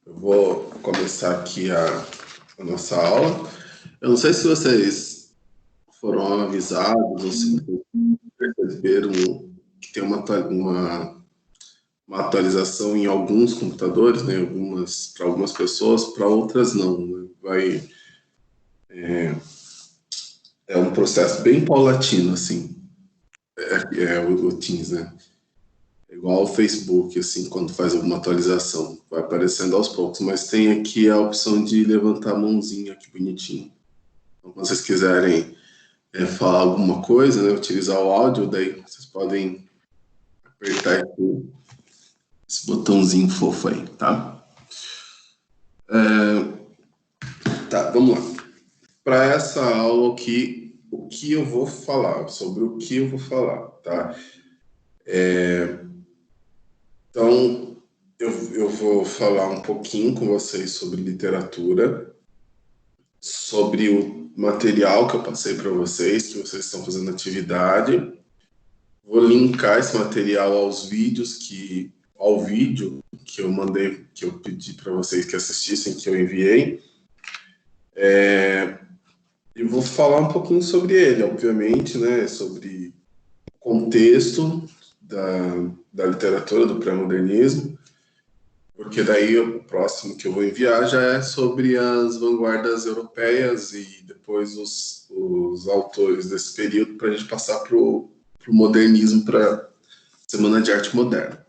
Eu vou começar aqui a nossa aula. Eu não sei se vocês foram avisados ou se perceberam que tem uma atualização em alguns computadores, né? Para algumas pessoas, para outras não. Né? É um processo bem paulatino, assim, o Teams, né? É igual ao Facebook, assim, quando faz alguma atualização, vai aparecendo aos poucos, mas tem aqui a opção de levantar a mãozinha aqui bonitinho. Então, quando vocês quiserem falar alguma coisa, né, utilizar o áudio, daí vocês podem apertar aqui esse botãozinho fofo aí, tá? Tá, vamos lá. Para essa aula aqui, o que eu vou falar, sobre o que eu vou falar, tá? Então, eu vou falar um pouquinho com vocês sobre literatura, sobre o material que eu passei para vocês, que vocês estão fazendo atividade. Vou linkar esse material ao vídeo que eu mandei, que eu pedi para vocês que assistissem, que eu enviei. E vou falar um pouquinho sobre ele, obviamente, né, sobre o contexto da literatura do pré-modernismo, porque daí o próximo que eu vou enviar já é sobre as vanguardas europeias e depois os autores desse período, para a gente passar para o modernismo, para Semana de Arte Moderna.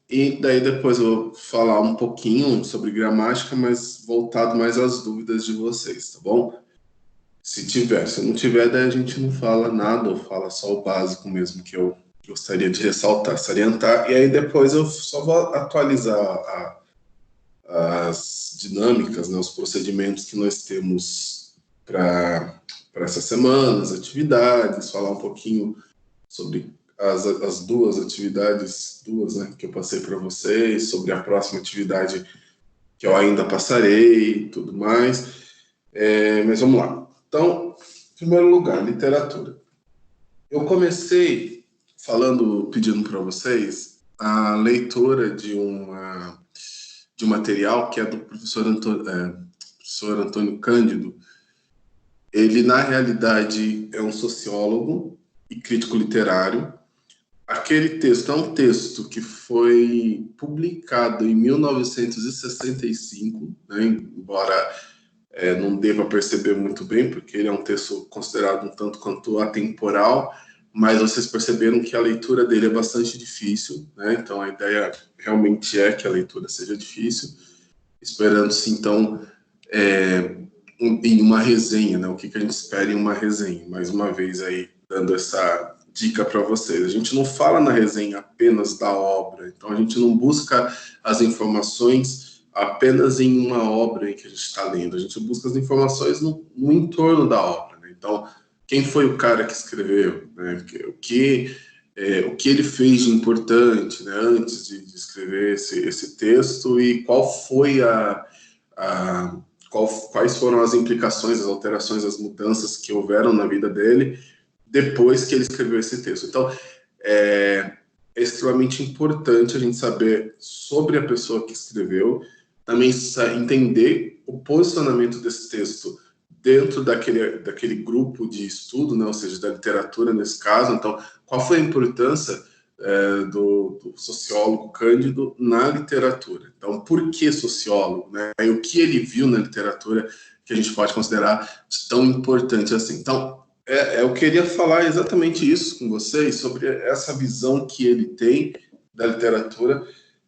E daí depois eu vou falar um pouquinho sobre gramática, mas voltado mais às dúvidas de vocês, tá bom? Se não tiver, daí a gente não fala nada, ou fala só o básico mesmo que eu gostaria de ressaltar, salientar, e aí depois eu só vou atualizar as dinâmicas, né, os procedimentos que nós temos para essa semana, as atividades, falar um pouquinho sobre as duas atividades, né, que eu passei para vocês, sobre a próxima atividade que eu ainda passarei e tudo mais. Mas vamos lá. Então, em primeiro lugar, literatura. Eu comecei pedindo para vocês a leitura de um material que é do professor Antônio Cândido. Ele, na realidade, é um sociólogo e crítico literário. Aquele texto é um texto que foi publicado em 1965, né, embora não deva perceber muito bem, porque ele é um texto considerado um tanto quanto atemporal, mas vocês perceberam que a leitura dele é bastante difícil, né? Então a ideia realmente é que a leitura seja difícil, esperando-se então em uma resenha, né? O que a gente espera em uma resenha, mais uma vez aí dando essa dica para vocês. A gente não fala na resenha apenas da obra, então a gente não busca as informações apenas em uma obra em que a gente está lendo, a gente busca as informações no entorno da obra, né? Então, quem foi o cara que escreveu, né? O que ele fez de importante, né, antes de escrever esse texto, e quais foram as implicações, as alterações, as mudanças que houveram na vida dele depois que ele escreveu esse texto. Então, é extremamente importante a gente saber sobre a pessoa que escreveu, também entender o posicionamento desse texto dentro daquele grupo de estudo, né, ou seja, da literatura nesse caso. Então, qual foi a importância do sociólogo Cândido na literatura? Então, por que sociólogo, né? E o que ele viu na literatura que a gente pode considerar tão importante assim? Então, eu queria falar exatamente isso com vocês, sobre essa visão que ele tem da literatura.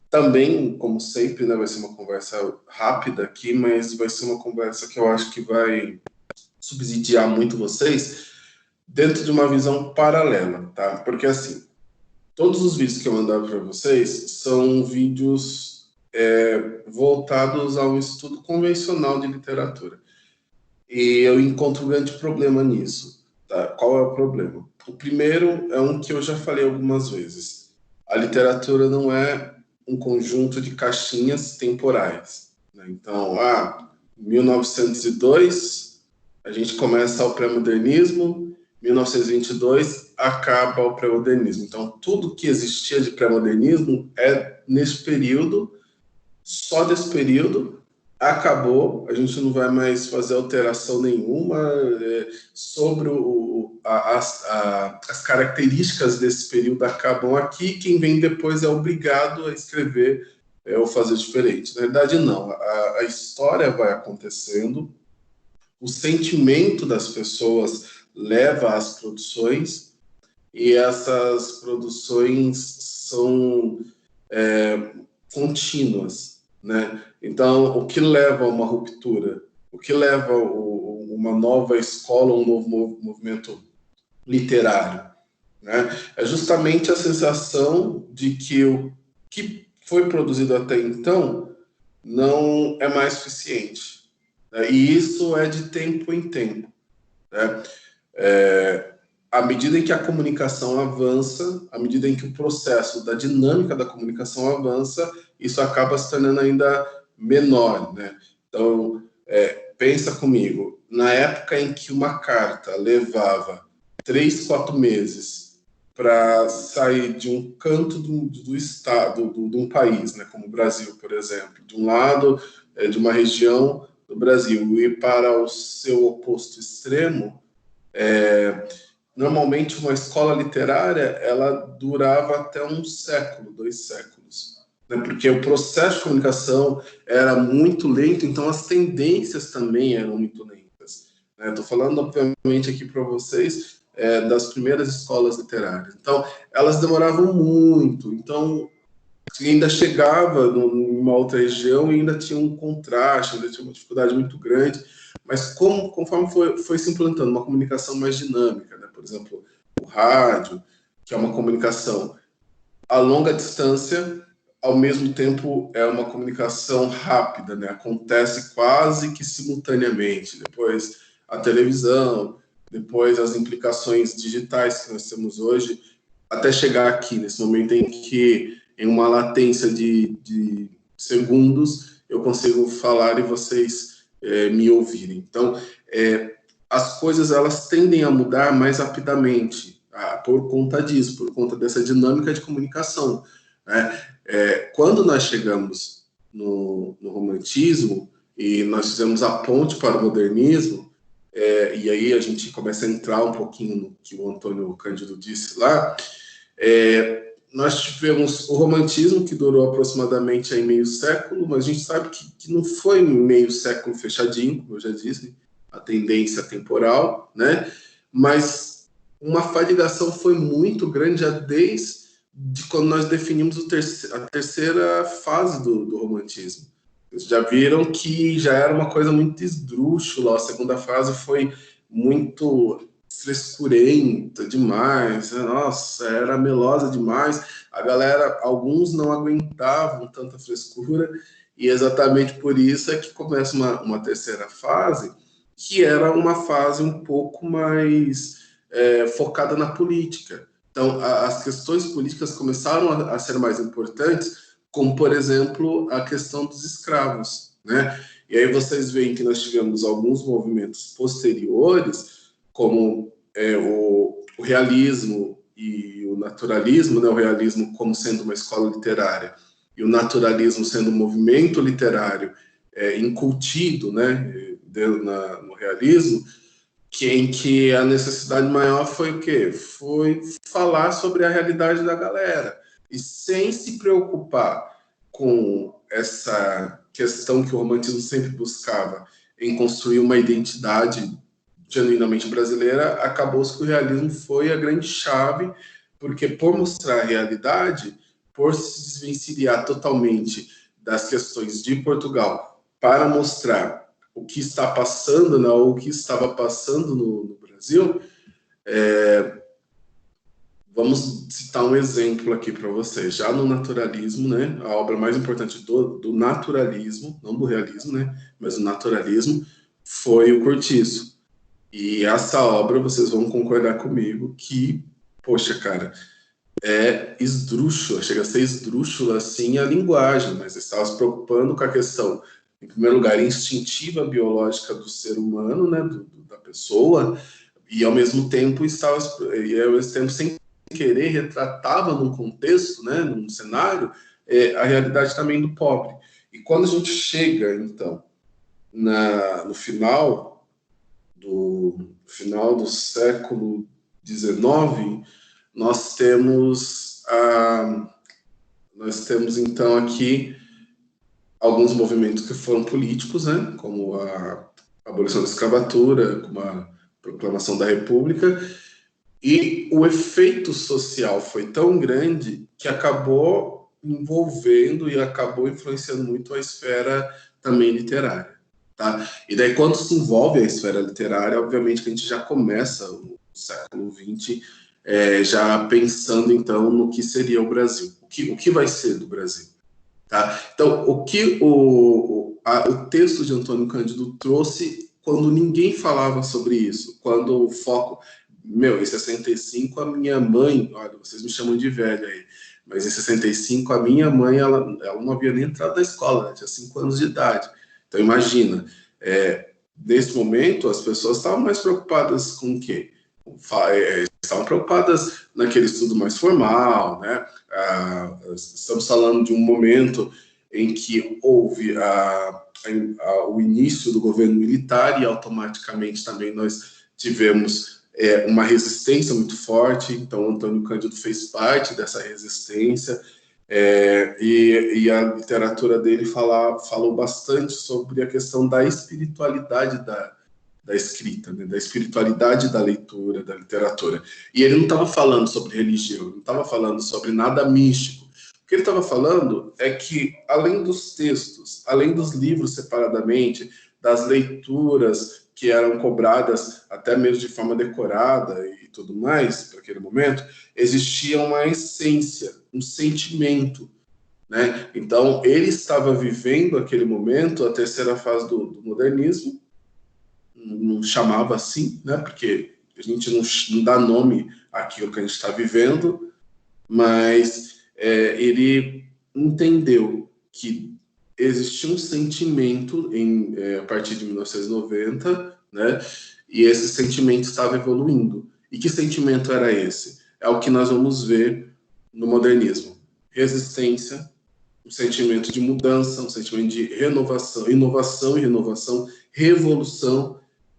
Também, como sempre, né, vai ser uma conversa rápida aqui, mas vai ser uma conversa que eu acho que vai subsidiar muito vocês dentro de uma visão paralela, tá? Porque, assim, todos os vídeos que eu mandava para vocês são vídeos voltados a um estudo convencional de literatura. E eu encontro um grande problema nisso. Tá? Qual é o problema? O primeiro é um que eu já falei algumas vezes. A literatura não é um conjunto de caixinhas temporais, né? Então, 1902, a gente começa o pré-modernismo, 1922 acaba o pré-modernismo. Então, tudo que existia de pré-modernismo é nesse período, só desse período, acabou, a gente não vai mais fazer alteração nenhuma sobre as características desse período acabam aqui, quem vem depois é obrigado a escrever ou fazer diferente. Na verdade, não, a história vai acontecendo, o sentimento das pessoas leva às produções, e essas produções são contínuas, né? Então, o que leva a uma ruptura? O que leva uma nova escola, um novo movimento literário, né? É justamente a sensação de que o que foi produzido até então não é mais suficiente, né? E isso é de tempo em tempo, né? À medida em que a comunicação avança, à medida em que o processo da dinâmica da comunicação avança, isso acaba se tornando ainda menor, né? Então, pensa comigo, na época em que uma carta levava 3, 4 meses para sair de um canto do estado, de um país, né, como o Brasil, por exemplo, de um lado de uma região do Brasil e para o seu oposto extremo, normalmente uma escola literária ela durava até um século, 2 séculos, né? Porque o processo de comunicação era muito lento, então as tendências também eram muito lentas, né? Estou falando, obviamente, aqui para vocês das primeiras escolas literárias. Então, elas demoravam muito. Então, ainda chegava numa outra região e ainda tinha um contraste, ainda tinha uma dificuldade muito grande, mas conforme foi se implantando uma comunicação mais dinâmica, né? Por exemplo, o rádio, que é uma comunicação a longa distância, ao mesmo tempo é uma comunicação rápida, né? Acontece quase que simultaneamente. Depois a televisão, depois as implicações digitais que nós temos hoje, até chegar aqui, nesse momento em que, em uma latência de segundos, eu consigo falar e vocês me ouvirem. Então, as coisas elas tendem a mudar mais rapidamente, por conta disso, por conta dessa dinâmica de comunicação, né? Quando nós chegamos no romantismo e nós fizemos a ponte para o modernismo, e aí a gente começa a entrar um pouquinho no que o Antônio Cândido disse lá, nós tivemos o romantismo, que durou aproximadamente aí meio século, mas a gente sabe que não foi meio século fechadinho, como eu já disse, a tendência temporal, né? Mas uma fadigação foi muito grande já desde quando nós definimos a terceira fase do romantismo. Vocês já viram que já era uma coisa muito esdrúxula, a segunda fase foi muito frescurenta demais, né? Nossa, era melosa demais, a galera, alguns não aguentavam tanta frescura, e exatamente por isso é que começa uma terceira fase, que era uma fase um pouco mais focada na política. Então, as questões políticas começaram a ser mais importantes, como, por exemplo, a questão dos escravos, né? E aí vocês veem que nós tivemos alguns movimentos posteriores, como o realismo e o naturalismo, né? O realismo como sendo uma escola literária e o naturalismo sendo um movimento literário incutido, né? No realismo, em que a necessidade maior foi o quê? Foi falar sobre a realidade da galera. E sem se preocupar com essa questão que o romantismo sempre buscava, em construir uma identidade genuinamente brasileira, acabou-se que o realismo foi a grande chave, porque por mostrar a realidade, por se desvencilhar totalmente das questões de Portugal, para mostrar o que está passando, né, ou o que estava passando no Brasil, vamos citar um exemplo aqui para vocês. Já no naturalismo, né, a obra mais importante do naturalismo, não do realismo, né, mas do naturalismo, foi o Cortiço. E essa obra, vocês vão concordar comigo que, poxa, cara, é esdrúxula, chega a ser esdrúxula, assim, a linguagem, mas estava se preocupando com a questão, em primeiro lugar, instintiva, biológica do ser humano, né, da pessoa, e ao mesmo tempo sem querer retratava num contexto, né, num cenário, a realidade também do pobre. E quando a gente chega, então, no final do século XIX, nós temos então aqui alguns movimentos que foram políticos, né, como a abolição da escravatura, como a proclamação da República, e o efeito social foi tão grande que acabou envolvendo e acabou influenciando muito a esfera também literária. Tá? E daí, quando se envolve a esfera literária, obviamente que a gente já começa o século XX já pensando, então, no que seria o Brasil. O que vai ser do Brasil? Tá? Então, o que o texto de Antônio Cândido trouxe quando ninguém falava sobre isso, quando o foco... em 65, a minha mãe... Olha, vocês me chamam de velho aí, mas em 65, a minha mãe, ela não havia nem entrado na escola, ela tinha 5 anos de idade. Então, imagina, nesse momento, as pessoas estavam mais preocupadas com o quê? Estavam preocupadas naquele estudo mais formal, né? Estamos falando de um momento em que houve o início do governo militar e automaticamente também nós tivemos uma resistência muito forte. Então, Antônio Cândido fez parte dessa resistência. E a literatura dele falou bastante sobre a questão da espiritualidade da escrita, né? Da espiritualidade da leitura, da literatura. E ele não estava falando sobre religião, não estava falando sobre nada místico. O que ele estava falando é que, além dos textos, além dos livros separadamente, das leituras que eram cobradas até mesmo de forma decorada e tudo mais, para aquele momento, existia uma essência, um sentimento, né? Então, ele estava vivendo aquele momento, a terceira fase do modernismo, não chamava assim, né? Porque a gente não dá nome àquilo que a gente está vivendo, mas ele entendeu que existia um sentimento a partir de 1990, né? E esse sentimento estava evoluindo. E que sentimento era esse? É o que nós vamos ver no modernismo. Resistência, um sentimento de mudança, um sentimento de renovação, inovação e renovação, revolução.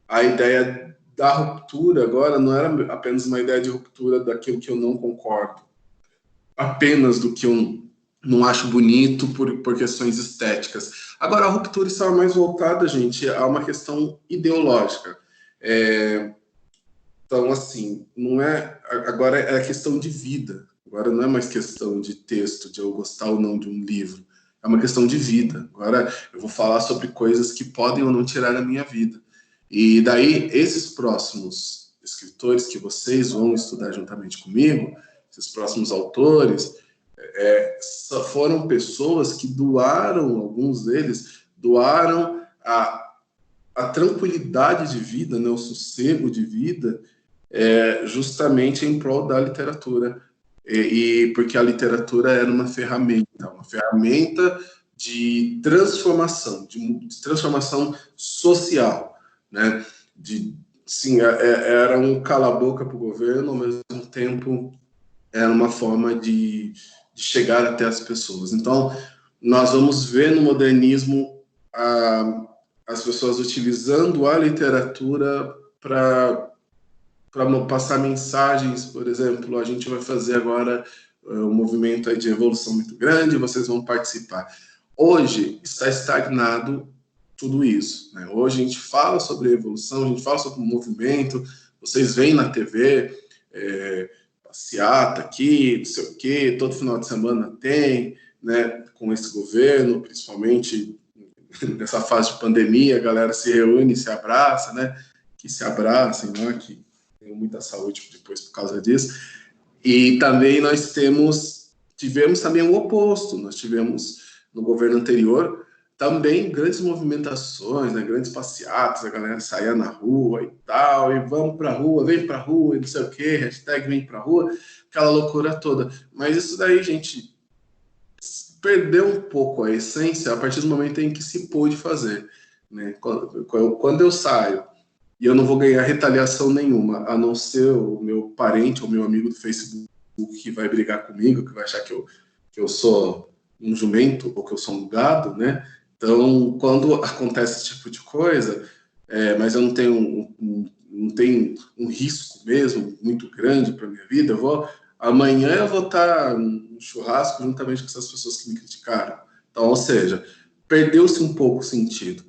A ideia da ruptura agora não era apenas uma ideia de ruptura daquilo que eu não concordo, apenas do que eu não acho bonito por questões estéticas. Agora, a ruptura estava mais voltada, gente, a uma questão ideológica. Então, assim, não é... Agora é questão de vida. Agora não é mais questão de texto, de eu gostar ou não de um livro. É uma questão de vida. Agora eu vou falar sobre coisas que podem ou não tirar a minha vida. E daí, esses próximos escritores que vocês vão estudar juntamente comigo, esses próximos autores, foram pessoas que doaram, alguns deles, doaram a tranquilidade de vida, né, o sossego de vida, justamente em prol da literatura. E porque a literatura era uma ferramenta de transformação, de transformação social, né? Sim, era um cala-boca para o governo, ao mesmo tempo era uma forma de chegar até as pessoas. Então, nós vamos ver no modernismo as pessoas utilizando a literatura para passar mensagens. Por exemplo, a gente vai fazer agora um movimento aí de revolução muito grande, vocês vão participar. Hoje está estagnado tudo isso, né? Hoje a gente fala sobre revolução, a gente fala sobre movimento, vocês veem na TV, passeata aqui, não sei o quê, todo final de semana tem, né? Com esse governo, principalmente nessa fase de pandemia, a galera se reúne, se abraça, né? Que se abracem, né? Que tenham muita saúde depois por causa disso. E também nós tivemos também o oposto. Nós tivemos no governo anterior também grandes movimentações, né, grandes passeatas, a galera saía na rua e tal, e vamos para a rua, vem para a rua, e não sei o quê, hashtag vem para a rua, aquela loucura toda. Mas isso daí, gente, perdeu um pouco a essência a partir do momento em que se pôde fazer, né? Quando eu saio e eu não vou ganhar retaliação nenhuma, a não ser o meu parente ou meu amigo do Facebook que vai brigar comigo, que vai achar que eu sou um jumento ou que eu sou um gado, né? Então, quando acontece esse tipo de coisa, mas eu não tenho um risco mesmo muito grande para minha vida, amanhã eu vou estar no churrasco juntamente com essas pessoas que me criticaram. Então, ou seja, perdeu-se um pouco o sentido.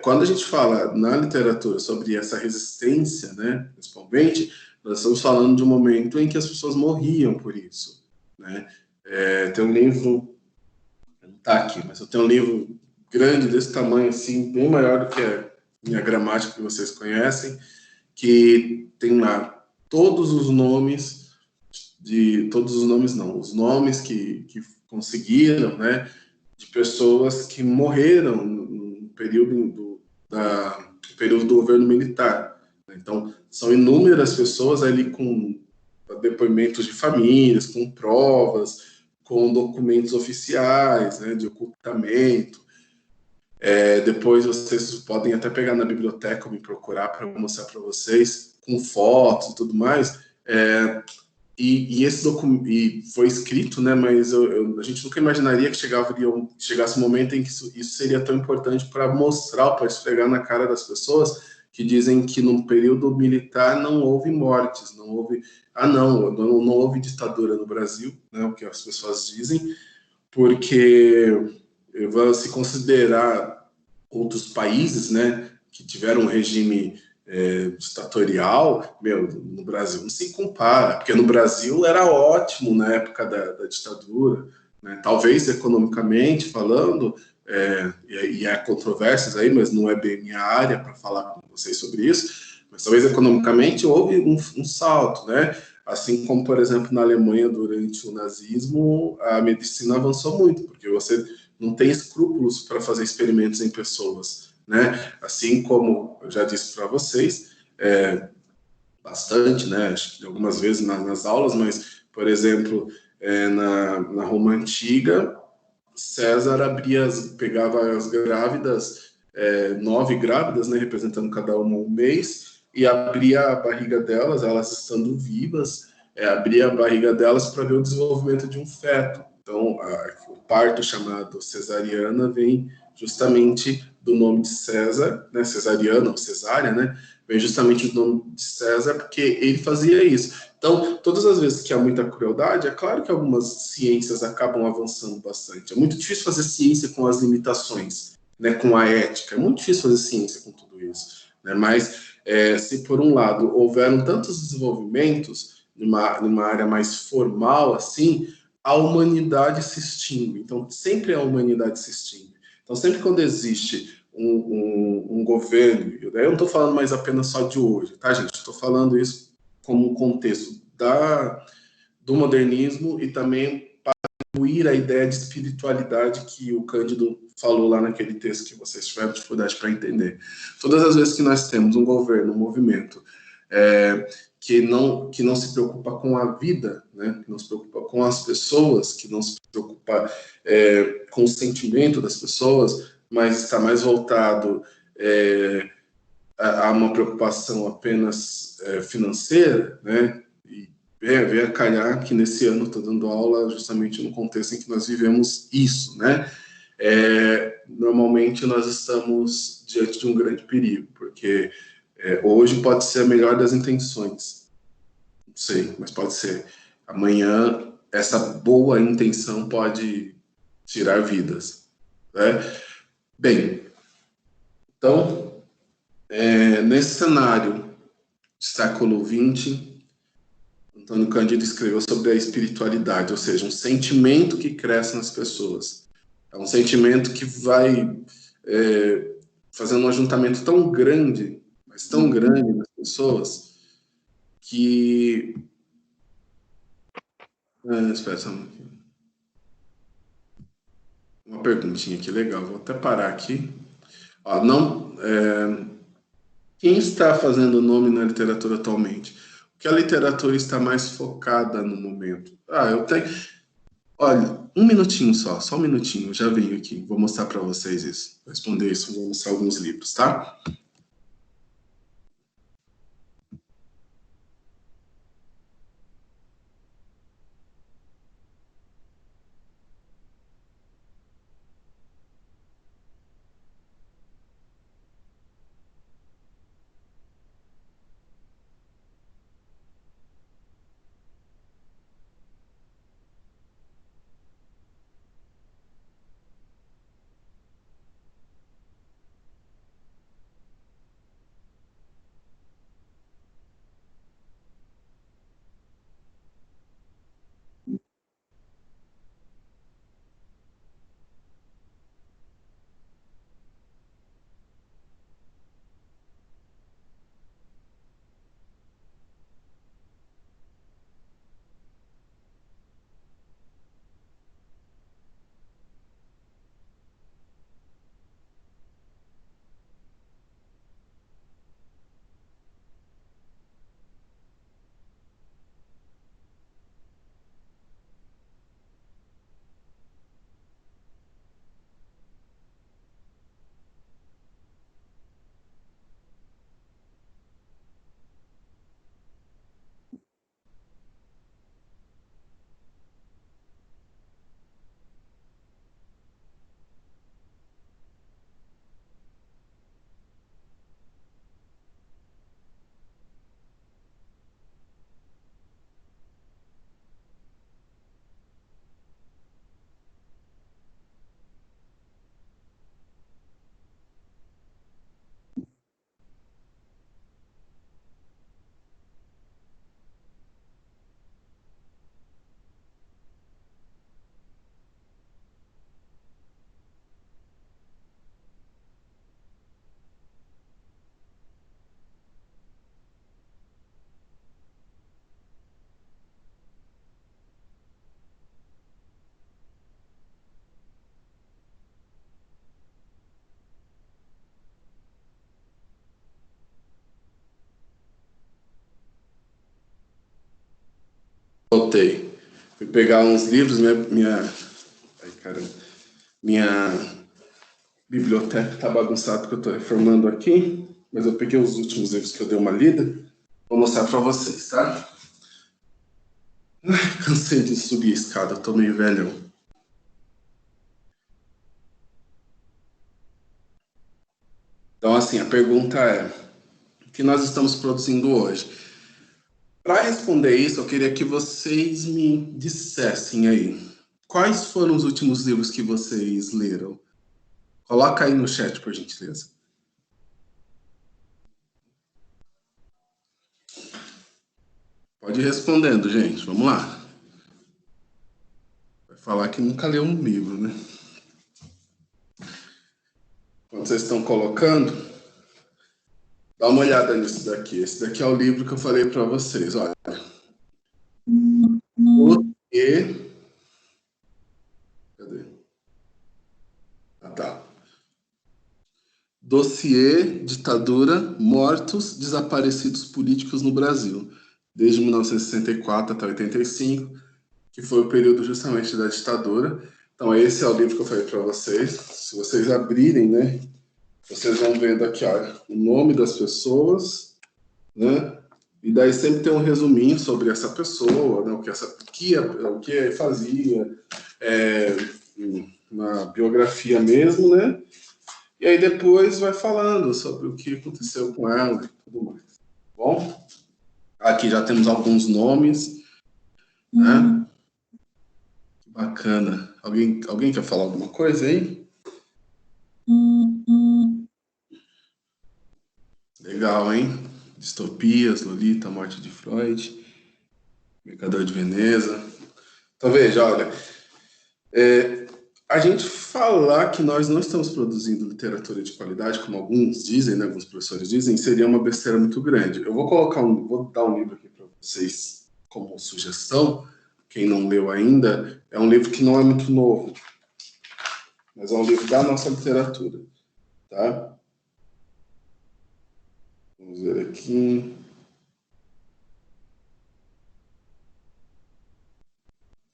Quando a gente fala na literatura sobre essa resistência, né, principalmente, nós estamos falando de um momento em que as pessoas morriam por isso, né? Tem um livro, não está aqui, mas eu tenho um livro grande desse tamanho, assim, bem maior do que a minha gramática que vocês conhecem, que tem lá todos os nomes todos os nomes não, os nomes que conseguiram, né, de pessoas que morreram no período do governo militar. Então, são inúmeras pessoas ali com depoimentos de famílias, com provas, com documentos oficiais, né, de ocultamento. Depois vocês podem até pegar na biblioteca ou me procurar para mostrar para vocês, com fotos e tudo mais. Esse documento foi escrito, né? Mas a gente nunca imaginaria que chegasse um momento em que isso seria tão importante para mostrar, para esfregar na cara das pessoas que dizem que no período militar não houve mortes, não houve, não houve ditadura no Brasil, né? O que as pessoas dizem, porque se considerar outros países, né, que tiveram um regime ditatorial, no Brasil não se compara, porque no Brasil era ótimo na época da ditadura, né, talvez economicamente falando, e há controvérsias aí, mas não é bem minha área para falar com vocês sobre isso, mas talvez economicamente houve um salto, né? Assim como, por exemplo, na Alemanha, durante o nazismo, a medicina avançou muito, porque você não tem escrúpulos para fazer experimentos em pessoas, né? Assim como eu já disse para vocês, bastante, né? Acho que algumas vezes nas aulas, mas, por exemplo, na Roma Antiga, César pegava as grávidas, 9 grávidas, né, representando cada uma um mês, e abria a barriga delas, elas estando vivas, abria a barriga delas para ver o desenvolvimento de um feto. Então, o parto chamado cesariana vem justamente do nome de César, né, cesariana ou cesárea, né, vem justamente do nome de César, porque ele fazia isso. Então, todas as vezes que há muita crueldade, é claro que algumas ciências acabam avançando bastante. É muito difícil fazer ciência com as limitações, né, com a ética. É muito difícil fazer ciência com tudo isso. Né? Mas, se por um lado houveram tantos desenvolvimentos numa área mais formal, assim, a humanidade se extingue. Então, sempre a humanidade se extingue. Então, sempre quando existe um governo, eu não estou falando mais apenas só de hoje, tá, gente? Estou falando isso como um contexto do modernismo e também para incluir a ideia de espiritualidade que o Cândido falou lá naquele texto que vocês tiveram dificuldade para entender. Todas as vezes que nós temos um governo, um movimento que não se preocupa com a vida, né, que não se preocupa com as pessoas, que não se preocupa com o sentimento das pessoas, mas está mais voltado a uma preocupação apenas financeira, né? E veio a calhar que nesse ano estou dando aula justamente no contexto em que nós vivemos isso, né? Normalmente nós estamos diante de um grande perigo, porque hoje pode ser a melhor das intenções, não sei, mas pode ser. Amanhã essa boa intenção pode tirar vidas, né? Bem, então, nesse cenário de século XX, Antônio Cândido escreveu sobre a espiritualidade, ou seja, um sentimento que cresce nas pessoas. É um sentimento que vai fazendo um ajuntamento tão grande, mas tão grande nas pessoas, que... espera só um pouquinho. Uma perguntinha aqui legal, vou até parar aqui. Quem está fazendo nome na literatura atualmente? O que a literatura está mais focada no momento? Eu tenho... Olha, um minutinho só um minutinho, eu já venho aqui, vou mostrar para vocês isso. Vou responder isso, vou mostrar alguns livros, tá? Voltei. Fui pegar uns livros, ai, caramba, minha biblioteca tá bagunçada porque eu tô reformando aqui, mas eu peguei os últimos livros que eu dei uma lida. Vou mostrar para vocês, tá? Ai, cansei de subir a escada, eu tô meio velhão. Então, assim, a pergunta é: o que nós estamos produzindo hoje? Para responder isso, eu queria que vocês me dissessem aí, quais foram os últimos livros que vocês leram? Coloca aí no chat, por gentileza. Pode ir respondendo, gente. Vamos lá. Vai falar que nunca leu um livro, né? Quando vocês estão colocando, dá uma olhada nisso daqui. Esse daqui é o livro que eu falei para vocês. Olha. Dossiê. Cadê? Ah, tá. Dossiê, ditadura, mortos, desaparecidos políticos no Brasil, desde 1964 até 85, que foi o período justamente da ditadura. Então, esse é o livro que eu falei para vocês. Se vocês abrirem, né, vocês vão vendo aqui, ó, o nome das pessoas, né? E daí sempre tem um resuminho sobre essa pessoa, né? O que fazia, uma biografia mesmo, né? E aí depois vai falando sobre o que aconteceu com ela e tudo mais. Bom, aqui já temos alguns nomes, né? Que bacana. Alguém quer falar alguma coisa aí? Legal, hein? Distopias, Lolita, Morte de Freud, Mercador de Veneza. Então veja, olha, a gente falar que nós não estamos produzindo literatura de qualidade, como alguns dizem, né, alguns professores dizem, seria uma besteira muito grande. Eu vou dar um livro aqui para vocês como sugestão. Quem não leu ainda, é um livro que não é muito novo, mas é um livro da nossa literatura, tá? Vamos ver aqui.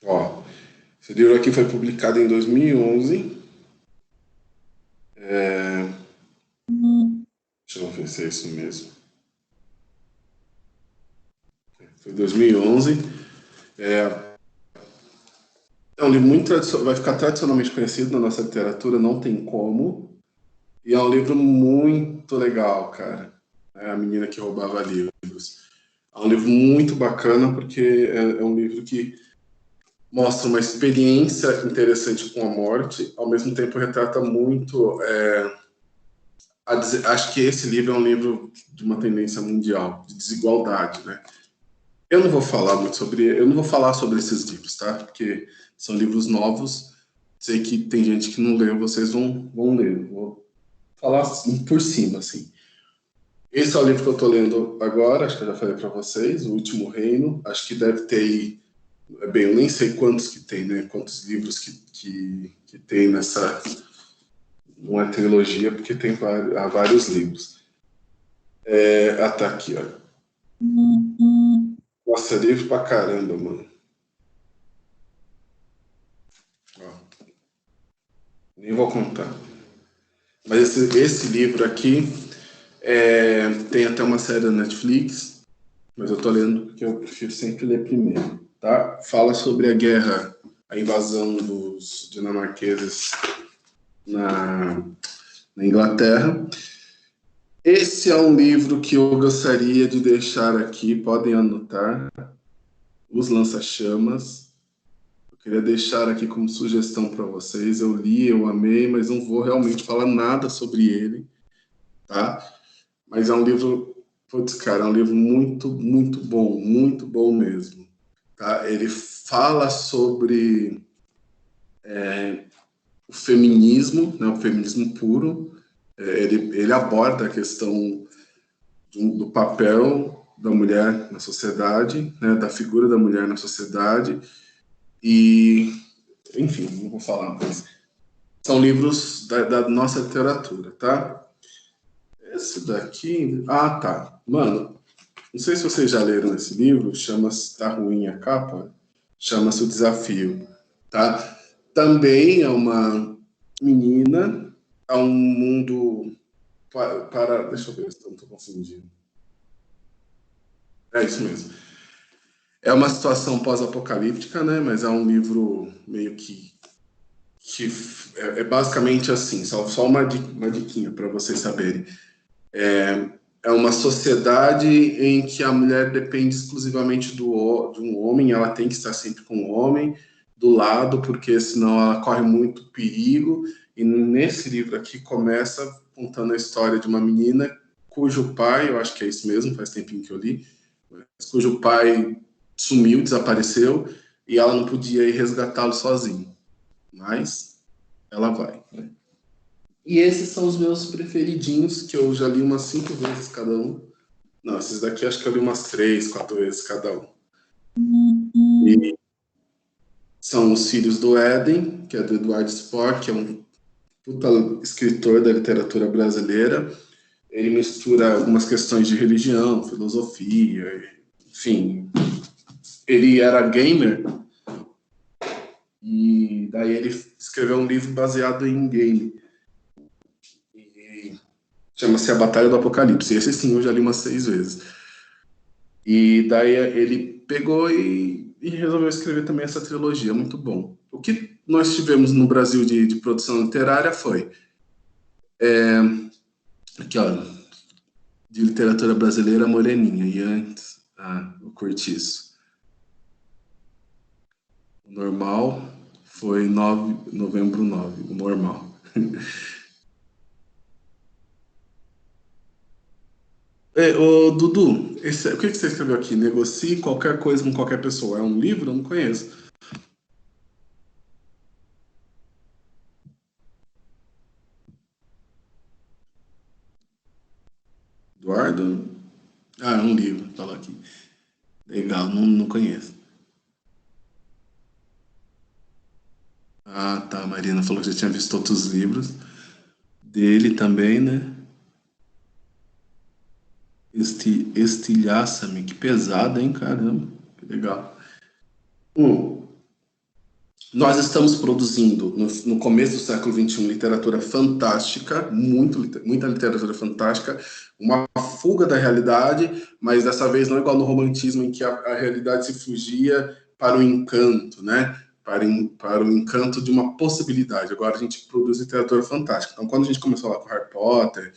Ó, esse livro aqui foi publicado em 2011. Deixa eu ver se é isso mesmo. Foi 2011. É um livro muito tradicional, vai ficar tradicionalmente conhecido na nossa literatura, não tem como. E é um livro muito legal, cara. É A Menina que Roubava Livros. É um livro muito bacana porque é um livro que mostra uma experiência interessante com a morte, ao mesmo tempo retrata muito. Acho que esse livro é um livro de uma tendência mundial, de desigualdade, né? Eu não vou falar muito eu não vou falar sobre esses livros, tá? Porque são livros novos. Sei que tem gente que não leu, vocês vão ler. Vou falar assim, por cima, assim. Esse é o livro que eu estou lendo agora, acho que eu já falei para vocês, O Último Reino. Acho que deve ter aí, bem, eu nem sei quantos que tem, né? Quantos livros que tem nessa. Não é trilogia, porque tem há vários livros. Tá aqui, ó. Nossa, é livro pra caramba, mano. Ó, nem vou contar. Mas esse livro aqui tem até uma série da Netflix, mas eu tô lendo porque eu prefiro sempre ler primeiro, tá? Fala sobre a guerra, a invasão dos dinamarqueses na Inglaterra. Esse é um livro que eu gostaria de deixar aqui, podem anotar, Os Lança-Chamas. Eu queria deixar aqui como sugestão para vocês. Eu li, eu amei, mas não vou realmente falar nada sobre ele, tá? Mas é um livro, putz, cara, é um livro muito bom mesmo, tá? Ele fala sobre o feminismo, né, o feminismo puro. Ele aborda a questão do papel da mulher na sociedade, né, da figura da mulher na sociedade e, enfim, não vou falar mais. São livros da nossa literatura, tá? Esse daqui, tá, mano. Não sei se vocês já leram esse livro, chama-se, tá ruim a capa, chama-se O Desafio, tá? Também é uma menina, é um mundo deixa eu ver se eu não estou confundindo. É isso mesmo. É uma situação pós-apocalíptica, né? Mas é um livro meio que é basicamente assim, só uma diquinha para vocês saberem. É uma sociedade em que a mulher depende exclusivamente de um homem, ela tem que estar sempre com o homem do lado, porque senão ela corre muito perigo. E nesse livro aqui começa contando a história de uma menina cujo pai, eu acho que é isso mesmo, faz tempinho que eu li, cujo pai sumiu, desapareceu, e ela não podia ir resgatá-lo sozinha. Mas ela vai, né? E esses são os meus preferidinhos, que eu já li umas 5 vezes cada um. Não, esses daqui acho que eu li umas 3, 4 vezes cada um. E são Os Filhos do Éden, que é do Eduardo Spohr, que é um puta escritor da literatura brasileira. Ele mistura algumas questões de religião, filosofia, enfim. Ele era gamer e daí ele escreveu um livro baseado em game. Chama-se A Batalha do Apocalipse. Esse sim eu já li umas 6 vezes. E daí ele pegou e resolveu escrever também essa trilogia. Muito bom. O que nós tivemos no Brasil de produção literária foi... aqui, ó. De literatura brasileira, Moreninha. E antes, o Cortiço. O normal foi novembro 9. O normal. Ô, Dudu, o que você escreveu aqui? Negocie qualquer coisa com qualquer pessoa. É um livro? Eu não conheço. Eduardo? Ah, é um livro, tá lá aqui. Legal, não conheço. Ah, tá. A Marina falou que já tinha visto outros livros dele também, né? Estilhaça-me, que pesado, hein? Caramba, que legal. Um, nós estamos produzindo, no começo do século XXI, literatura fantástica, muita literatura fantástica, uma fuga da realidade, mas dessa vez não igual no romantismo, em que a realidade se fugia para o encanto, né? Para o encanto de uma possibilidade. Agora a gente produz literatura fantástica. Então, quando a gente começou lá com Harry Potter,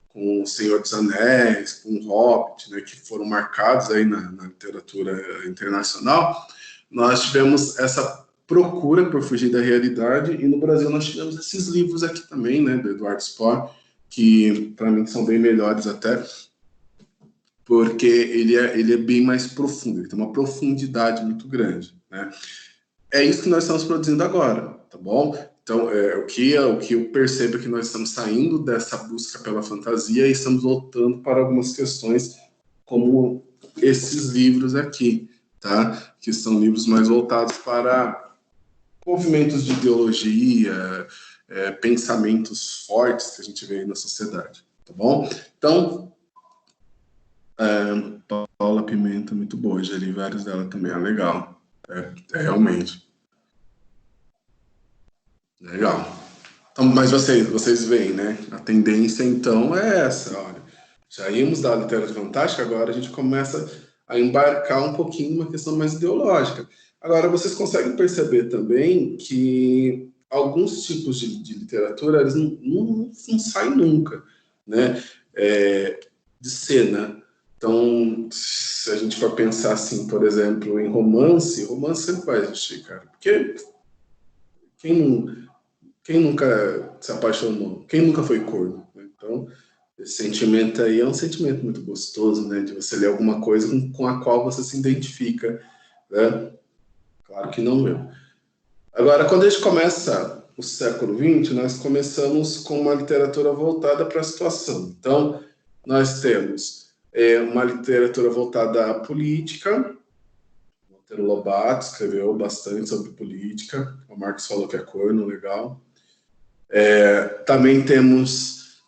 com O Senhor dos Anéis, com O Hobbit, né, que foram marcados aí na literatura internacional, nós tivemos essa procura por fugir da realidade, e no Brasil nós tivemos esses livros aqui também, né, do Eduardo Spohr, que para mim são bem melhores até, porque ele é bem mais profundo, ele tem uma profundidade muito grande, né? É isso que nós estamos produzindo agora, tá bom? Então, o que eu percebo é que nós estamos saindo dessa busca pela fantasia e estamos voltando para algumas questões como esses livros aqui, tá? Que são livros mais voltados para movimentos de ideologia, pensamentos fortes que a gente vê aí na sociedade, tá bom? Então, Paula Pimenta, muito boa, já li vários dela também, legal. Realmente. Legal. Então, mas vocês veem, né? A tendência, então, é essa. Olha, já íamos da literatura fantástica, agora a gente começa a embarcar um pouquinho numa questão mais ideológica. Agora, vocês conseguem perceber também que alguns tipos de literatura, eles não saem nunca, né? De cena. Então, se a gente for pensar assim, por exemplo, em romance sempre vai existir, cara. Porque quem não quem nunca se apaixonou? Quem nunca foi corno? Então, esse sentimento aí é um sentimento muito gostoso, né? De você ler alguma coisa com a qual você se identifica, né? Claro que não eu. Agora, quando a gente começa o século XX, nós começamos com uma literatura voltada para a situação. Então, nós temos uma literatura voltada à política. Monteiro Lobato escreveu bastante sobre política. O Marcos falou que é corno, legal. Também temos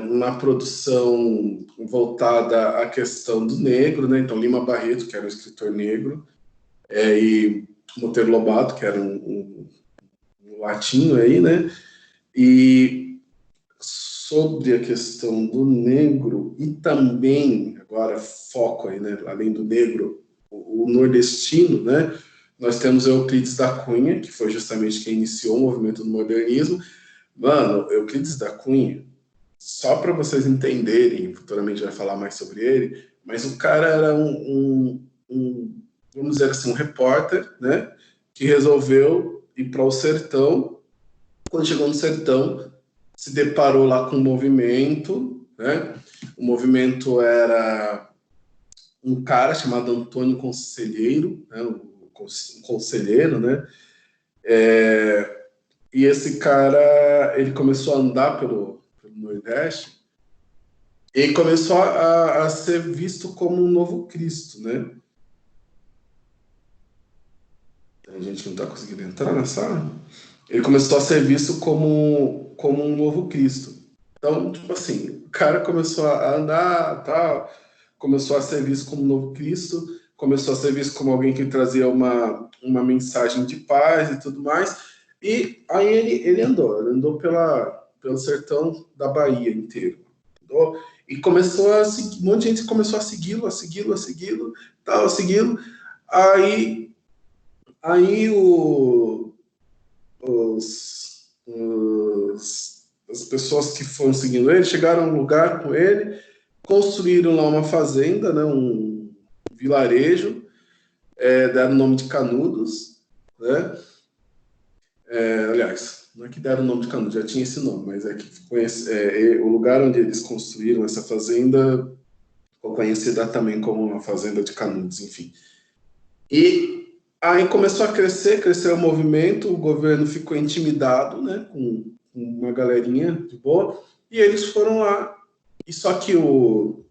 uma produção voltada à questão do negro, né? Então, Lima Barreto, que era um escritor negro, e Monteiro Lobato, que era um latino aí, né? E sobre a questão do negro, e também, agora foco aí, né? Além do negro, o nordestino, né? Nós temos Euclides da Cunha, que foi justamente quem iniciou o movimento do modernismo. Mano, Euclides da Cunha, só para vocês entenderem, futuramente vai falar mais sobre ele, mas o cara era vamos dizer assim, um repórter, né, que resolveu ir para o sertão. Quando chegou no sertão, se deparou lá com um movimento, né? O movimento era um cara chamado Antônio Conselheiro, né, um conselheiro, né? E esse cara, ele começou a andar pelo Nordeste e começou a ser visto como um novo Cristo, né? Tem gente que não está conseguindo entrar na sala. Ele começou a ser visto como um novo Cristo. Então, tipo assim, o cara começou a andar, tal, começou a ser visto como um novo Cristo, começou a ser visto como alguém que trazia uma mensagem de paz e tudo mais. E aí ele andou pelo sertão da Bahia inteiro. Andou, e começou a seguir, um monte de gente começou a segui-lo, tal, a segui-lo. Aí as pessoas que foram seguindo ele chegaram a um lugar com ele, construíram lá uma fazenda, né, um vilarejo, deram o nome de Canudos, né? Aliás, não é que deram o nome de Canudos, já tinha esse nome, mas é que o lugar onde eles construíram essa fazenda ficou conhecida também como a Fazenda de Canudos, enfim. E aí começou a cresceu o movimento, o governo ficou intimidado, né, com uma galerinha de boa, e eles foram lá. E só que o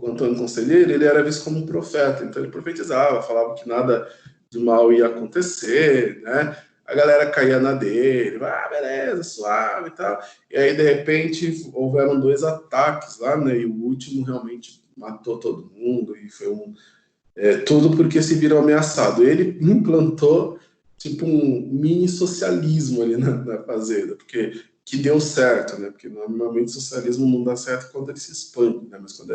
Antônio Conselheiro, ele era visto como um profeta, então ele profetizava, falava que nada de mal ia acontecer, né? A galera caía na dele, beleza, suave e tal. E aí, de repente, houveram 2 ataques lá, né? E o último realmente matou todo mundo, e foi tudo porque se viram ameaçado. Ele implantou tipo um mini socialismo ali na fazenda, porque que deu certo, né? Porque normalmente o socialismo não dá certo quando ele se expande, né? Mas quando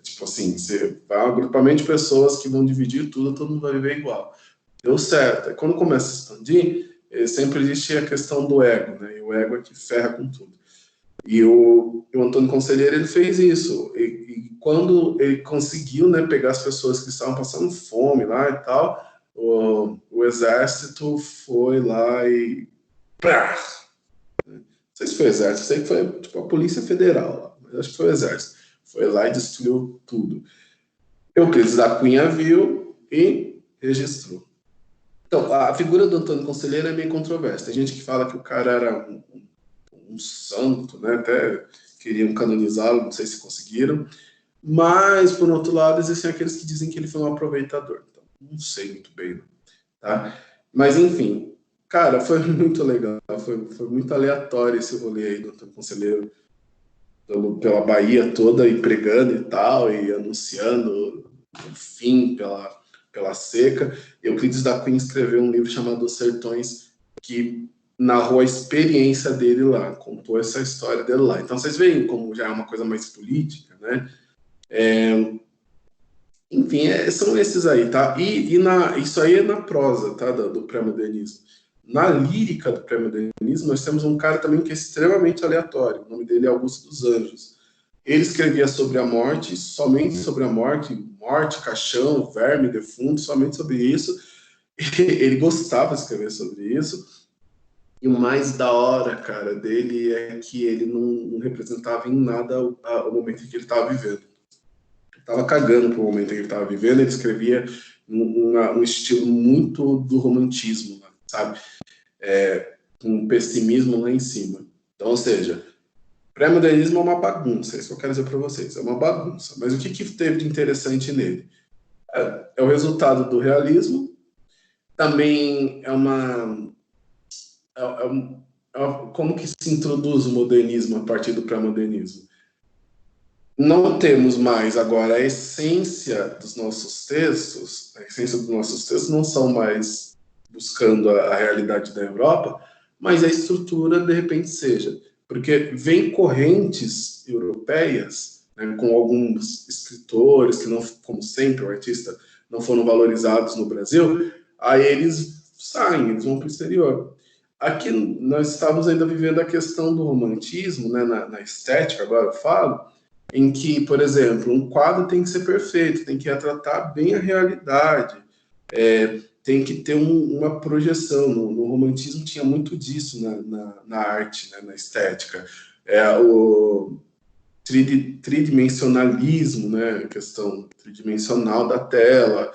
tipo assim, você vai um agrupamento de pessoas que vão dividir tudo, todo mundo vai viver igual. Deu certo. Aí quando começa a expandir, sempre existe a questão do ego, né? E o ego é que ferra com tudo. E o Antônio Conselheiro, ele fez isso. E quando ele conseguiu, né, pegar as pessoas que estavam passando fome lá e tal, o exército foi lá e... Pá! Não sei se foi o exército, sei que foi tipo a Polícia Federal lá, mas acho que foi o exército. Foi lá e destruiu tudo. Euclides da Cunha viu e registrou. Então, a figura do Antônio Conselheiro é meio controversa. Tem gente que fala que o cara era um santo, né? Até queriam canonizá-lo, não sei se conseguiram. Mas, por outro lado, existem aqueles que dizem que ele foi um aproveitador. Então, não sei muito bem, tá? Mas, enfim, cara, foi muito legal. Foi muito aleatório esse rolê aí do Antônio Conselheiro pela Bahia toda e pregando e tal, e anunciando o fim pela seca. Euclides da Cunha escreveu um livro chamado Os Sertões, que narrou a experiência dele lá, contou essa história dele lá. Então vocês veem como já é uma coisa mais política, né? Enfim, são esses aí, tá? Isso aí é na prosa, tá? Do pré-modernismo. Na lírica do pré-modernismo, nós temos um cara também que é extremamente aleatório. O nome dele é Augusto dos Anjos. Ele escrevia sobre a morte, somente sobre a morte, caixão, verme, defunto, somente sobre isso. Ele gostava de escrever sobre isso. E o mais da hora, cara, dele é que ele não representava em nada o momento em que ele estava vivendo. Ele estava cagando pro momento em que ele estava vivendo, ele escrevia um estilo muito do romantismo, sabe? Um pessimismo lá em cima. Então, ou seja, pré-modernismo é uma bagunça, é isso que eu quero dizer para vocês, é uma bagunça. Mas o que teve de interessante nele? É o resultado do realismo, também é como que se introduz o modernismo a partir do pré-modernismo? Não temos mais agora a essência dos nossos textos, a essência dos nossos textos não são mais buscando a realidade da Europa, mas a estrutura de repente seja, porque vem correntes europeias, né, com alguns escritores que não, como sempre, o artista não foram valorizados no Brasil, aí eles saem, eles vão para o exterior. Aqui nós estamos ainda vivendo a questão do romantismo, né, na estética, agora eu falo, em que, por exemplo, um quadro tem que ser perfeito, tem que retratar bem a realidade, tem que ter uma projeção. No romantismo tinha muito disso na arte, né, na estética. O tridimensionalismo, né, a questão tridimensional da tela,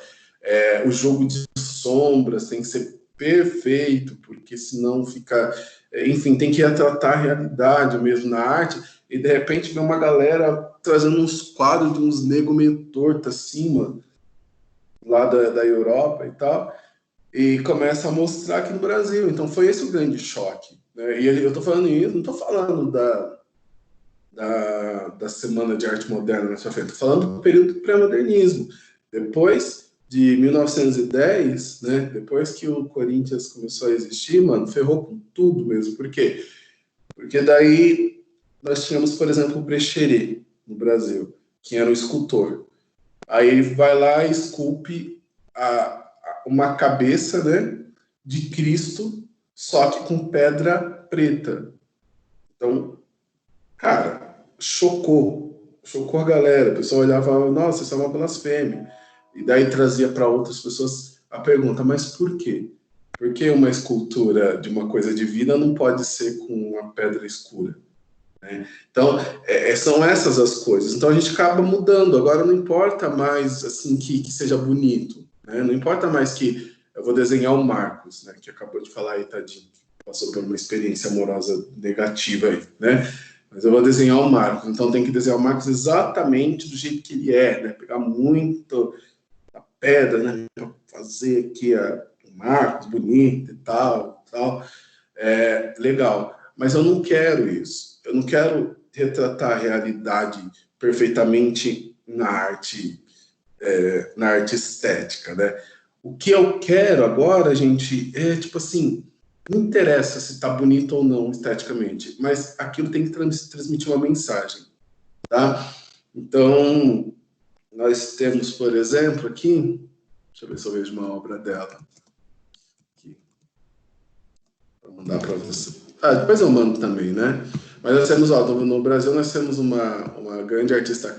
o jogo de sombras tem que ser perfeito, porque senão fica... Enfim, tem que retratar a realidade mesmo na arte, e de repente vem uma galera trazendo uns quadros de uns negros meio torto acima, lá da Europa e tal, e começa a mostrar aqui no Brasil. Então foi esse o grande choque, né? E eu estou falando isso, não estou falando da Semana de Arte Moderna na sua frente, estou falando do período do pré-modernismo. Depois de 1910, né, depois que o Corinthians começou a existir, mano, ferrou com tudo mesmo. Por quê? Porque daí nós tínhamos, por exemplo, o Brecheret no Brasil, que era um escultor. Aí ele vai lá e esculpe uma cabeça, né, de Cristo, só que com pedra preta. Então, cara, chocou a galera. O pessoal olhava e falava, nossa, isso é uma blasfêmia. E daí trazia para outras pessoas a pergunta, mas por quê? Por que uma escultura de uma coisa divina não pode ser com uma pedra escura? Né? Então, são essas as coisas. Então a gente acaba mudando. Agora não importa mais assim que seja bonito, né? Não importa mais que eu vou desenhar o Marcos, né? Que acabou de falar aí, tadinho, passou por uma experiência amorosa negativa aí, né? Mas eu vou desenhar o Marcos, então tem que desenhar o Marcos exatamente do jeito que ele é, né? Pegar muito a pedra, né? Para fazer aqui o Marcos bonito e tal, tal. Legal. Mas eu não quero isso. Eu não quero retratar a realidade perfeitamente na arte estética, né? O que eu quero agora, gente, é tipo assim, não interessa se está bonito ou não esteticamente, mas aquilo tem que transmitir uma mensagem, tá? Então, nós temos, por exemplo, aqui, deixa eu ver se eu vejo uma obra dela aqui, para mandar para você. Depois eu mando também, né? Mas nós temos, ó, no Brasil, nós temos uma grande artista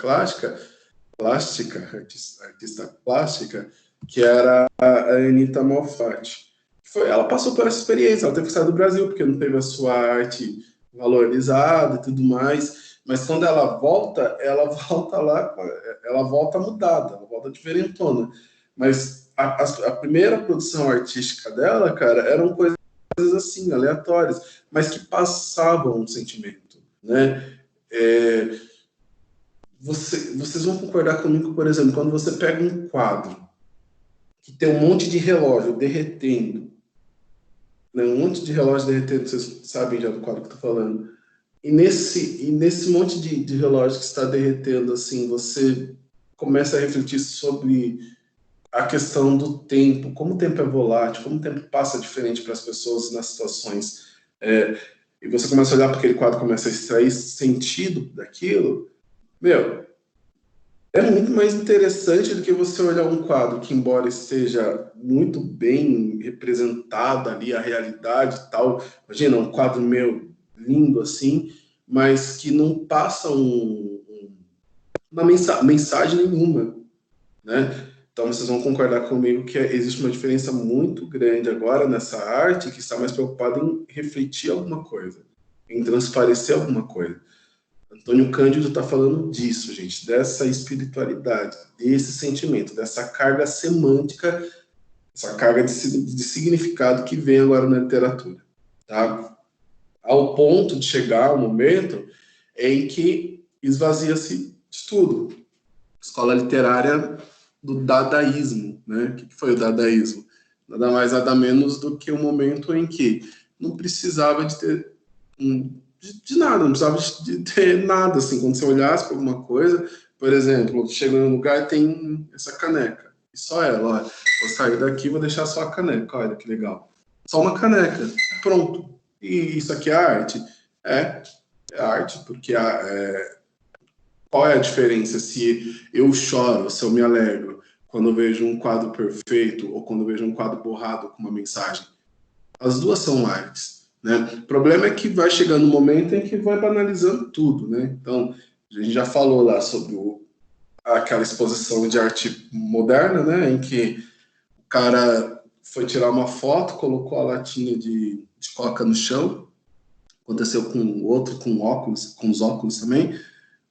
artista plástica, que era a Anita Malfatti. Ela passou por essa experiência, ela teve que sair do Brasil, porque não teve a sua arte valorizada e tudo mais, mas quando ela volta lá, ela volta mudada, ela volta diferentona. Mas a primeira produção artística dela, cara, eram coisas assim, aleatórias, mas que passavam um sentimento, né? Vocês vão concordar comigo, por exemplo, quando você pega um quadro que tem um monte de relógio derretendo, né, um monte de relógio derretendo, vocês sabem já do quadro que eu estou falando, e nesse monte de relógio que está derretendo, assim, você começa a refletir sobre a questão do tempo, como o tempo é volátil, como o tempo passa diferente para as pessoas nas situações, e você começa a olhar para aquele quadro, começa a extrair sentido daquilo, meu, é muito mais interessante do que você olhar um quadro que, embora esteja muito bem representado ali a realidade e tal, imagina um quadro meu lindo assim, mas que não passa uma mensagem nenhuma, né? Então vocês vão concordar comigo que existe uma diferença muito grande agora nessa arte que está mais preocupada em refletir alguma coisa, em transparecer alguma coisa. Antônio Cândido está falando disso, gente, dessa espiritualidade, desse sentimento, dessa carga semântica, essa carga de significado que vem agora na literatura, tá? Ao ponto de chegar o momento em que esvazia-se de tudo. Escola literária do dadaísmo, né? O que foi o dadaísmo? Nada mais, nada menos do que o momento em que não precisava de ter de nada, não precisava de ter nada, assim, quando você olhasse para alguma coisa, por exemplo, chega em um lugar e tem essa caneca, e só ela, olha, vou sair daqui, vou deixar só a caneca, olha que legal. Só uma caneca, pronto. E isso aqui é arte? É arte, porque qual é a diferença se eu choro, se eu me alegro, quando eu vejo um quadro perfeito ou quando eu vejo um quadro borrado com uma mensagem? As duas são artes, né? O problema é que vai chegando um momento em que vai banalizando tudo, né? Então, a gente já falou lá sobre aquela exposição de arte moderna, né? Em que o cara foi tirar uma foto, colocou a latinha de coca no chão. Aconteceu com o outro, com óculos, com os óculos também.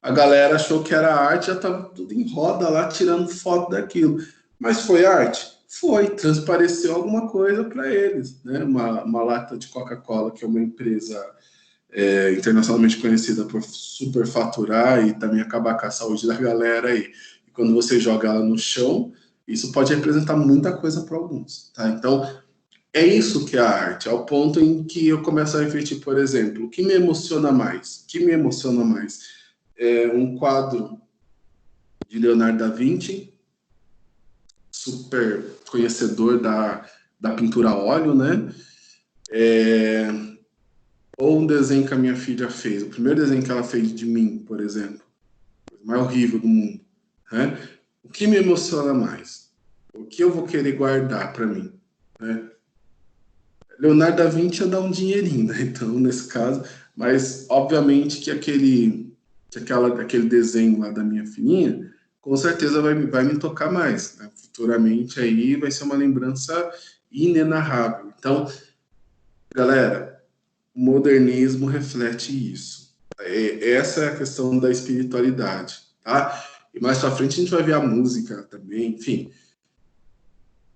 A galera achou que era arte, já estava tudo em roda lá, tirando foto daquilo. Mas foi arte? Foi, transpareceu alguma coisa para eles, né? Uma lata de Coca-Cola, que é uma empresa internacionalmente conhecida por superfaturar e também acabar com a saúde da galera aí. E quando você joga ela no chão, isso pode representar muita coisa para alguns, tá? Então, é isso que é a arte, ao ponto em que eu começo a refletir, por exemplo, o que me emociona mais? O que me emociona mais? Um quadro de Leonardo da Vinci, super conhecedor da pintura a óleo, né? Ou um desenho que a minha filha fez, o primeiro desenho que ela fez de mim, por exemplo, o mais horrível do mundo, né? O que me emociona mais? O que eu vou querer guardar para mim, né? Leonardo da Vinci ia dar um dinheirinho, né? Então, nesse caso, mas obviamente que aquele desenho lá da minha filhinha, com certeza vai me tocar mais, né? Futuramente aí vai ser uma lembrança inenarrável. Então, galera, o modernismo reflete isso. Essa é a questão da espiritualidade, tá? E mais pra frente a gente vai ver a música também, enfim.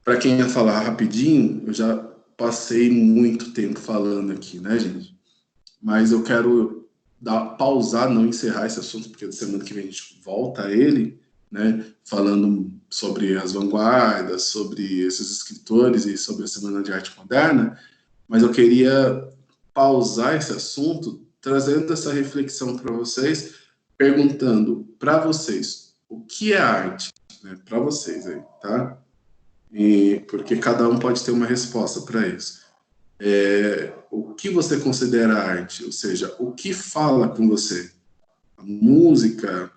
Para quem ia falar rapidinho, eu já passei muito tempo falando aqui, né, gente? Mas eu quero pausar, não encerrar esse assunto, porque semana que vem a gente volta a ele, né? Falando sobre as vanguardas, sobre esses escritores e sobre a Semana de Arte Moderna. Mas eu queria pausar esse assunto, trazendo essa reflexão para vocês, perguntando para vocês o que é arte, né? Para vocês aí, tá? Porque cada um pode ter uma resposta para isso. O que você considera arte? Ou seja, o que fala com você? A música,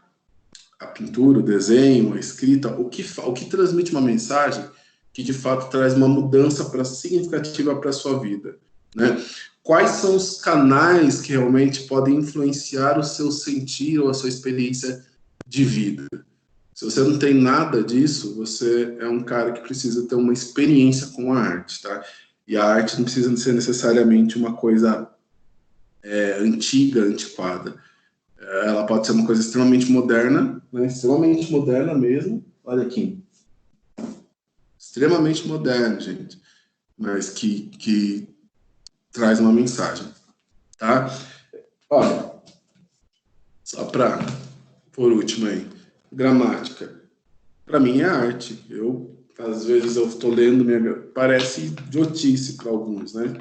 a pintura, o desenho, a escrita, o que transmite uma mensagem que de fato traz uma mudança significativa para a sua vida, né? Quais são os canais que realmente podem influenciar o seu sentir ou a sua experiência de vida? Se você não tem nada disso, você é um cara que precisa ter uma experiência com a arte, tá? E a arte não precisa ser necessariamente uma coisa antiga, antiquada. Ela pode ser uma coisa extremamente moderna, né? Extremamente moderna mesmo. Olha aqui. Extremamente moderna, gente. Mas que traz uma mensagem, tá? Olha, só para, por último aí, gramática. Para mim é arte. Às vezes eu estou lendo, parece idiotice para alguns, né?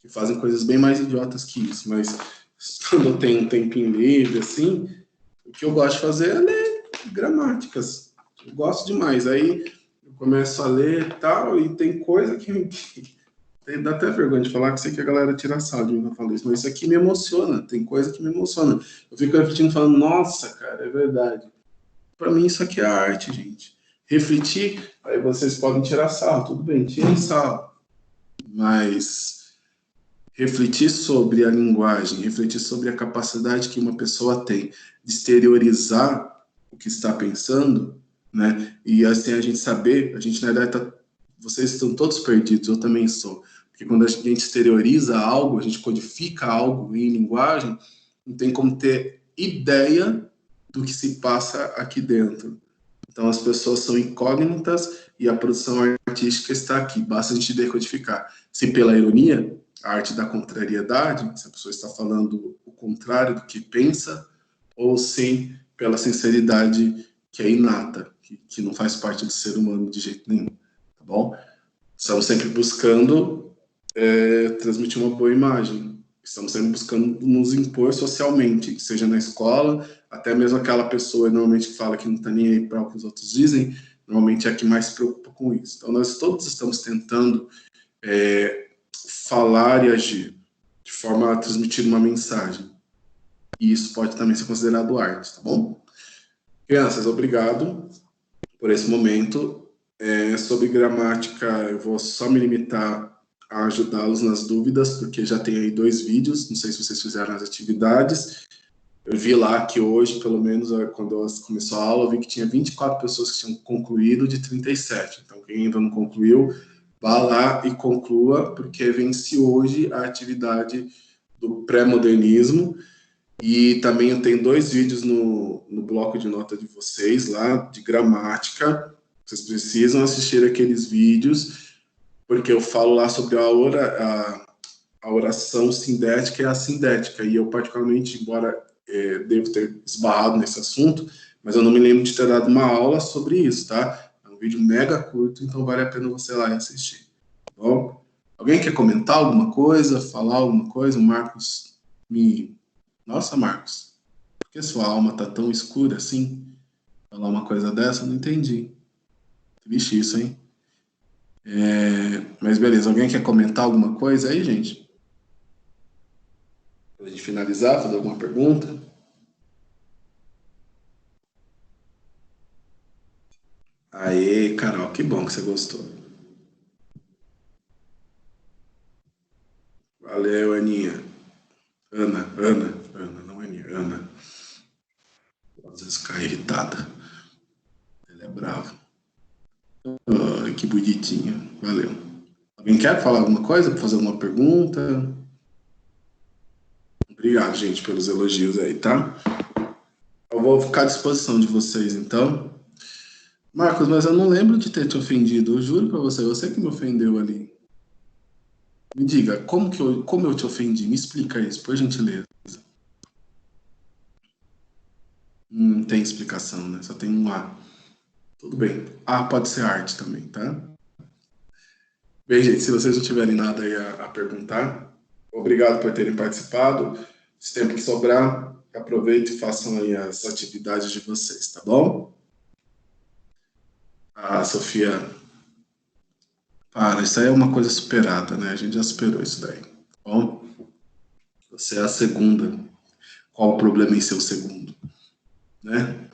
Que fazem coisas bem mais idiotas que isso, mas quando eu tenho um tempinho livre, assim, o que eu gosto de fazer é ler gramáticas. Eu gosto demais. Aí eu começo a ler e tal, e tem coisa que dá até vergonha de falar, que sei que a galera tira sarro de mim quando eu falo isso, mas isso aqui me emociona, tem coisa que me emociona. Eu fico refletindo, falando, nossa, cara, é verdade. Para mim isso aqui é arte, gente. Refletir, aí vocês podem tirar sarro, tudo bem, tirem sarro. Mas refletir sobre a linguagem, refletir sobre a capacidade que uma pessoa tem de exteriorizar o que está pensando, né? E assim a gente saber, a gente na verdade vocês estão todos perdidos, eu também sou. Porque quando a gente exterioriza algo, a gente codifica algo em linguagem, não tem como ter ideia do que se passa aqui dentro. Então as pessoas são incógnitas e a produção artística está aqui, basta a gente decodificar. Se pela ironia, a arte da contrariedade, se a pessoa está falando o contrário do que pensa, ou sim pela sinceridade que é inata, que não faz parte do ser humano de jeito nenhum, tá bom? Estamos sempre buscando transmitir uma boa imagem. Estamos sempre buscando nos impor socialmente, seja na escola, até mesmo aquela pessoa normalmente que fala que não está nem aí para o que os outros dizem, normalmente é a que mais se preocupa com isso. Então, nós todos estamos tentando falar e agir de forma a transmitir uma mensagem. E isso pode também ser considerado arte, tá bom? Crianças, obrigado por esse momento. Sobre gramática, eu vou só me limitar a ajudá-los nas dúvidas, porque já tem aí 2 vídeos, não sei se vocês fizeram as atividades. Eu vi lá que hoje, pelo menos, quando começou a aula, eu vi que tinha 24 pessoas que tinham concluído de 37. Então, quem ainda não concluiu, vá lá e conclua, porque vence hoje a atividade do pré-modernismo. E também eu tenho 2 vídeos no bloco de nota de vocês lá, de gramática. Vocês precisam assistir aqueles vídeos, porque eu falo lá sobre a oração sindética e a sindética. E eu, particularmente, embora devo ter esbarrado nesse assunto, mas eu não me lembro de ter dado uma aula sobre isso, tá? É um vídeo mega curto, então vale a pena você ir lá e assistir. Tá bom? Alguém quer comentar alguma coisa, falar alguma coisa? O Marcos me... Nossa, Marcos, por que sua alma tá tão escura assim? Falar uma coisa dessa, eu não entendi. Triste isso, hein? Mas beleza, alguém quer comentar alguma coisa aí, gente? Pra gente finalizar, fazer alguma pergunta? Aê, Carol, que bom que você gostou. Valeu, Aninha. Ana, não Aninha, Ana. Às vezes ficar irritada. Ele é bravo. Ai, que bonitinho. Valeu. Alguém quer falar alguma coisa? Fazer alguma pergunta? Obrigado, gente, pelos elogios aí, tá? Eu vou ficar à disposição de vocês, então. Marcos, mas eu não lembro de ter te ofendido. Eu juro pra você, você que me ofendeu ali. Me diga, como eu te ofendi? Me explica isso, por gentileza. Não tem explicação, né? Só tem um A. Tudo bem. A pode ser arte também, tá? Bem, gente, se vocês não tiverem nada aí a perguntar, obrigado por terem participado. Se tempo que sobrar, aproveitem e façam aí as atividades de vocês, tá bom? Ah, Sofia, para, isso aí é uma coisa superada, né? A gente já superou isso daí, tá bom? Você é a segunda. Qual o problema em ser o segundo, né?